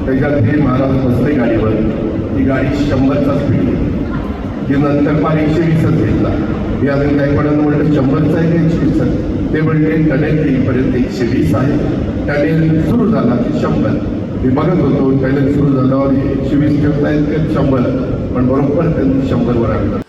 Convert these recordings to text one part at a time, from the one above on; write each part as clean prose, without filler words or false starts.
त्याच्यात हे महाराज बसले गाडीवर. ती गाडी 100चा स्पीड, की नंतर पार 120च घेतला. मी अजून काही पडत म्हटलं 100चा आहे का 120? ते म्हणले टनेल येईपर्यंत 120 आहे. टनेल सुरू झाला की 100. मी बघत होतो टनेल सुरू झाल्यावर 120 ठेवता येत का 100, पण बरोबर त्यांनी 100वर आणलं.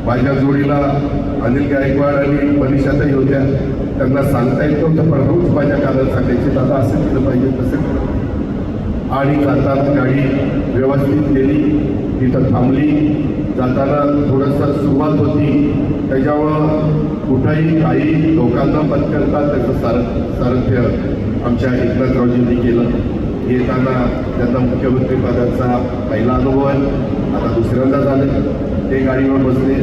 माझ्या जोडीला अनिल गायकवाड आणि मनीषाताई होत्या. त्यांना सांगता येत नव्हतं, पण रोज माझ्या कानात सांगायचे, दादा असं केलं पाहिजे, तसं केलं. आणि जाताना गाडी व्यवस्थित गेली, तिथं थांबली. जाताना थोडंसं सुरुवात होती, त्याच्यामुळं कुठंही काही लोकांना पत्करता त्याचं सारथ्य आमच्या एकनाथरावजींनी केलं. येताना त्यांना मुख्यमंत्री पदाचा पहिला अनुभव आहे, आता दुसऱ्यांदा झालं. ते गाडीवर बसले.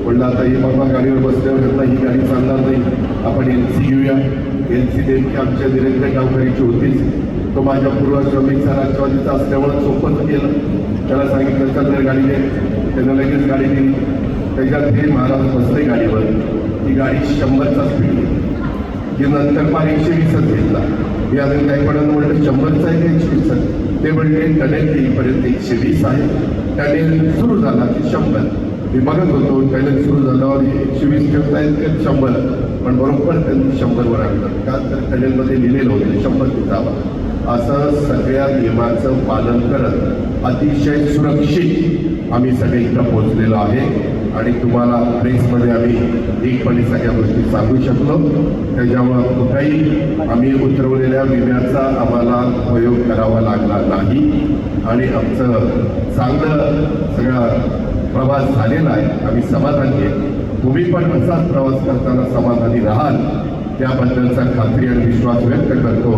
म्हणलं आता हे बाबा गाडीवर बसल्यावर त्यांना ही गाडी चालणार नाही, आपण LC घेऊया. LC नेमकी आमच्या निरंजन गावकरीची होतीच. तो माझ्या पूर्व श्रमिकचा राष्ट्रवादीचा असल्यामुळे सोपंच केलं. त्याला सांगितलं चल तर गाडी दे. त्यानं लगेच गाडी दिली. त्याच्यात हे महाराज बसले गाडीवर. ती गाडी 100चा स्पीड, की नंतर पार 120च घेतला. मी अजून काही पडत म्हटलं 100चा आहे का 120? ते म्हणले टनेल येईपर्यंत 120 आहे. टनेल सुरू झाला की 100. मी बघत होतो टनेल सुरू झाल्यावर 120 ठेवता येत का 100, पण बरोबर त्यांनी 100वर आणलं. का तर टनेलमध्ये लिहिलेलं होतं 100 जावा. असं सगळ्या नियमांचं पालन करत अतिशय सुरक्षित आम्ही सगळे इथं पोहोचलेलो आहे. आणि तुम्हाला प्रेसमध्ये आम्ही एकपणे सगळ्या गोष्टी सांगू शकलो. त्याच्यामुळं कुठेही आम्ही उतरवलेल्या विम्याचा आम्हाला उपयोग करावा लागला नाही. आणि आमचं चांगलं सगळा प्रवास झालेला आहे. आम्ही समाधानी आहे. तुम्ही पण असाच प्रवास करताना समाधानी राहाल, त्याबद्दलचा खात्री आणि विश्वास व्यक्त करतो.